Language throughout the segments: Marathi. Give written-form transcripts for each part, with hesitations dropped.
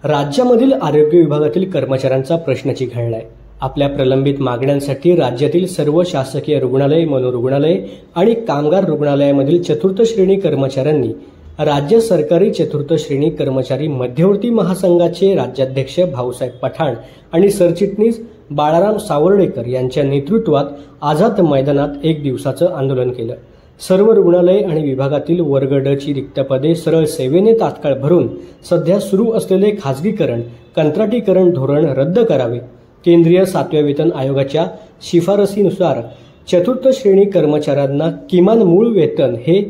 राज्यामधील आरोग्य विभागातील कर्मचाऱ्यांचा प्रश्न चिघळलाय। आपल्या प्रलंबित मागण्यांसाठी राज्यातील सर्व शासकीय रुग्णालय, मनोरुग्णालय आणि कामगार रुग्णालयामधील चतुर्थ श्रेणी कर्मचाऱ्यांनी राज्य सरकारी चतुर्थ श्रेणी कर्मचारी मध्यवर्ती महासंघाचे राज्याध्यक्ष भाऊसाहेब पठाण आणि सरचिटणीस बाळाराम सावर्डेकर यांच्या नेतृत्वात आझाद मैदानात एक दिवसाचं आंदोलन केलं। सर्व रुग्णालय आणि विभागातील वर्ग ड ची रिक्त पदे सरळ सेवेने तात्काळ भरून सध्या सुरू असलेले खासगीकरण, कंत्राटीकरण धोरण रद्द करावे। केंद्रीय 7व्या वेतन आयोगाच्या शिफारसीनुसार चतुर्थ श्रेणी कर्मचाऱ्यांना किमान मूळ वेतन हे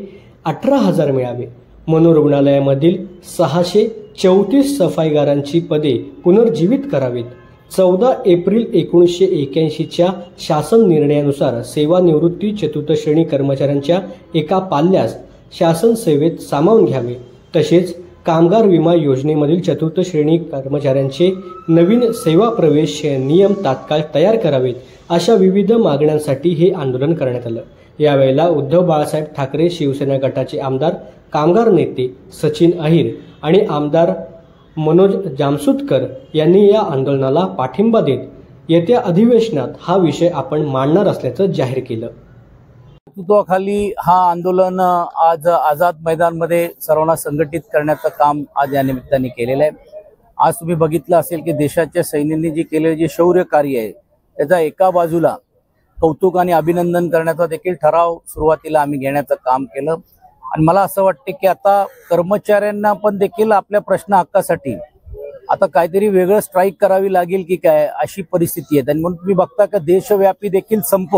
18,000 मिळावे। मनोरुग्णालयामधील 634 सफाईगारांची पदे पुनर्जीवित करावीत। 14 एप्रिल 1981च्या शासन निर्णयानुसार सेवानिवृत्ती चतुर्थ श्रेणी कर्मचाऱ्यांच्या एका पाल्यास शासन सेवेत सामावून घ्यावे। तसेच कामगार विमा योजनेमधील चतुर्थ श्रेणी कर्मचाऱ्यांचे नवीन सेवा प्रवेश नियम तात्काळ तयार करावेत। अशा विविध मागण्यांसाठी हे आंदोलन करण्यात आलं। यावेळेला उद्धव बाळासाहेब ठाकरे शिवसेना गटाचे आमदार, कामगार नेते सचिन अहिर आणि आमदार मनोज जामसुदकर यांनी या आंदोलनाला पाठिंबा देत येत्या अधिवेशनात हा विषय आपण मांडणार असल्याचं जाहीर केलं। नेतृत्वाखाली हा आंदोलन आज आझाद मैदानमध्ये सर्वांना संघटित करण्याचं काम आज या निमित्ताने केलेलं आहे। आज तुम्ही बघितलं असेल की देशाच्या सैन्यांनी जे केलेले जे शौर्य कार्य आहे त्याचा एका बाजूला कौतुक आणि अभिनंदन करण्याचा देखील ठराव सुरुवातीला आम्ही घेण्याचं काम केलं। आणि मला असं वाटतं की आता कर्मचाऱ्यांना पण देखील आपल्या प्रश्न हक्कासाठी आता काहीतरी वेगळं स्ट्राईक करावी लागेल की काय अशी परिस्थिती आहे। आणि म्हणून तुम्ही बघता की देशव्यापी देखील संप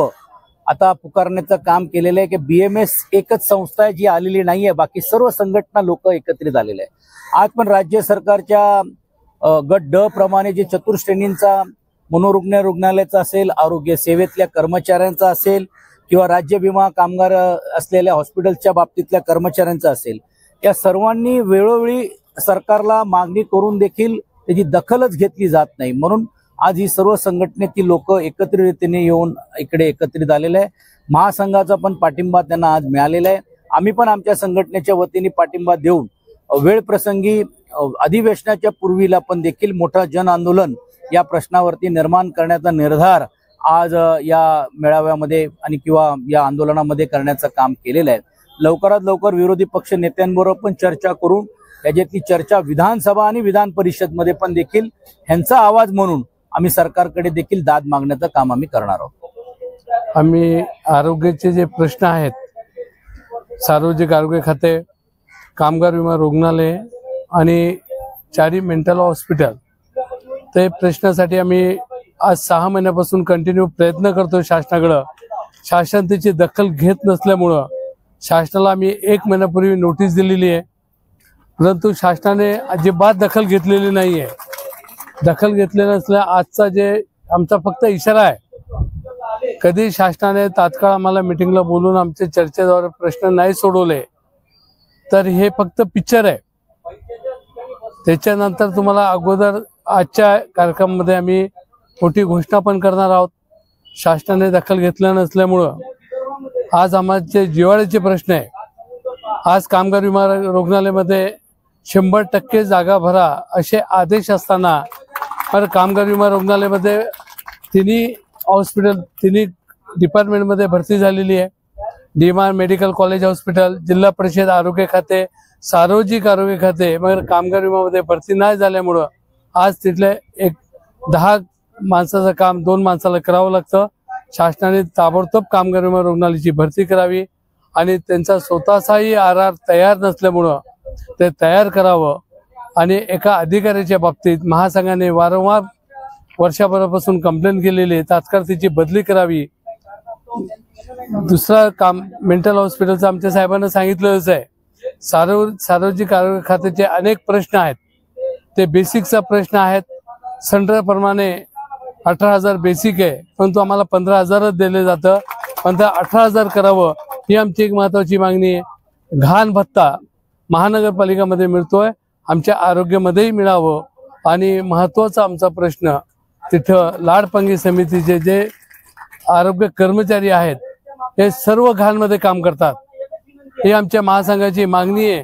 आता पुकारण्याचं काम केलेलं आहे की BMS एकच संस्था आहे जी आलेली नाहीये, बाकी सर्व संघटना लोक एकत्रित आलेले आहे। आज पण राज्य सरकारच्या गट ड प्रमाणे जे चतुर्श्रेणींचा मनोरुग्णालयाचा असेल, आरोग्य सेवेतल्या कर्मचाऱ्यांचा असेल किंवा राज्य विमा कामगार असलेल्या हॉस्पिटलच्या बाबतीतल्या कर्मचाऱ्यांचा असेल, या सर्वांनी वेळोवेळी सरकारला मागणी करून देखील त्याची दखलच घेतली जात नाही। म्हणून आज ही सर्व संघटनेतील लोक एकत्रितपणे येऊन इकडे एकत्रित आलेले आहे। महासंघाचा पण पाठिंबा त्यांना आज मिळालेला आहे। आम्ही पण आमच्या संघटनेच्या वतीने पाठिंबा देऊन वेळ प्रसंगी अधिवेशनाच्या पूर्वीला पण देखील मोठा जन आंदोलन या प्रश्नावरती निर्माण करण्याचा निर्धार आज या मेळाव्यामध्ये आणि किंवा या आंदोलनामध्ये करण्याचं काम केलेलं आहे। लवकरात लवकर विरोधी पक्ष नेत्यांबरोबर पण चर्चा करून त्याच्यातली चर्चा विधानसभा आणि विधान परिषद मध्ये पण देखील ह्यांचा आवाज म्हणून आम्ही सरकारकडे देखील दाद मागण्याचं काम आम्ही करणार आहोत। आम्ही आरोग्याचे जे प्रश्न आहेत, सार्वजनिक आरोग्य खाते, कामगार विमा रुग्णालय आणि 4 मेंटल हॉस्पिटल, ते प्रश्नासाठी आम्ही आज 6 महिन्यापासून कंटिन्यू प्रयत्न करतो शासनाकडे। शासन त्याची दखल घेत नसल्यामुळं शासनाला आम्ही 1 महिन्यापूर्वी नोटीस दिलेली आहे, परंतु शासनाने अजिबात दखल घेतलेली नाहीये। दखल घेतले नसल्या आजचा जे आमचा फक्त इशारा आहे, कधी शासनाने तात्काळ आम्हाला मीटिंगला बोलून आमचे चर्चेद्वारे प्रश्न नाही सोडवले तर हे फक्त पिक्चर आहे। त्याच्यानंतर तुम्हाला अगोदर आजच्या कार्यक्रमामध्ये आम्ही मोठी घोषणा पण करणार आहोत। शासनाने दखल घेतल्या नसल्यामुळं आज आमचे जिव्हाळ्याचे प्रश्न आहे। आज कामगार विमा रुग्णालयामध्ये 100% जागा भरा असे आदेश असताना पण कामगार विमा रुग्णालयामध्ये तिन्ही डिपार्टमेंटमध्ये भरती झालेली आहे। DMR मेडिकल कॉलेज हॉस्पिटल, जिल्हा परिषद आरोग्य खाते, सार्वजनिक आरोग्य खाते, मगर कामगार विमामध्ये भरती नाही झाल्यामुळं आज तिथले 10 माणसाचं काम 2 माणसाला करावं लागतं। शासनाने ताबडतोब कामगार विमा रुग्णालयाची भरती करावी आणि त्यांचा स्वतःचाही RR तयार नसल्यामुळं ते तयार करावं। आणि एका अधिकाऱ्याच्या बाबतीत महासंघाने वारंवार वर्षभरापासून कंप्लेंट केलेली, तात्काळ त्याची बदली करावी। दुसरा काम मेंटल हॉस्पिटलचं आमच्या साहेबांना सांगितलेलंच आहे। सार्वजनिक आरोग्य खात्याचे अनेक प्रश्न आहेत, ते बेसिकचा प्रश्न आहेत। सेंट्रल प्रमाणे 18,000 बेसिक आहे, परंतु आम्हाला 15,000च दिले जातं, पण 18,000 करावं ही आमची एक महत्वाची मागणी आहे। घाण भत्ता महानगरपालिकामध्ये मिळतोय, आमच्या आरोग्यामध्येही मिळावं। आणि महत्वाचा आमचा प्रश्न तिथं लाडपंगी समितीचे जे आरोग्य कर्मचारी आहेत हे सर्व घाणमध्ये काम करतात। ही आमच्या महासंघाची मागणी आहे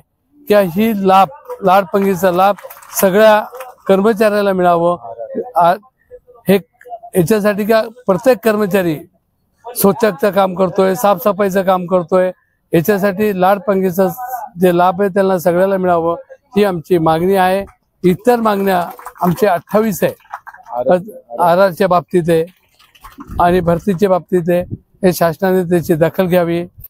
की ही लाडपंगीचा लाभ सगळ्या कर्मचाऱ्याला मिळावं। हे याच्यासाठी का प्रत्येक कर्मचारी स्वच्छतेचं काम करतोय, साफसफाईचं काम करतोय, याच्यासाठी लाडपंगीचा जे लाभ आहे त्यांना सगळ्याला मिळावं ही आमची मागणी आहे। इतर मागण्या आमच्या 28 आहे, आरआरच्या बाबतीत आहे आणि भरतीच्या बाबतीत आहे। हे शासनाने त्याची दखल घ्यावी।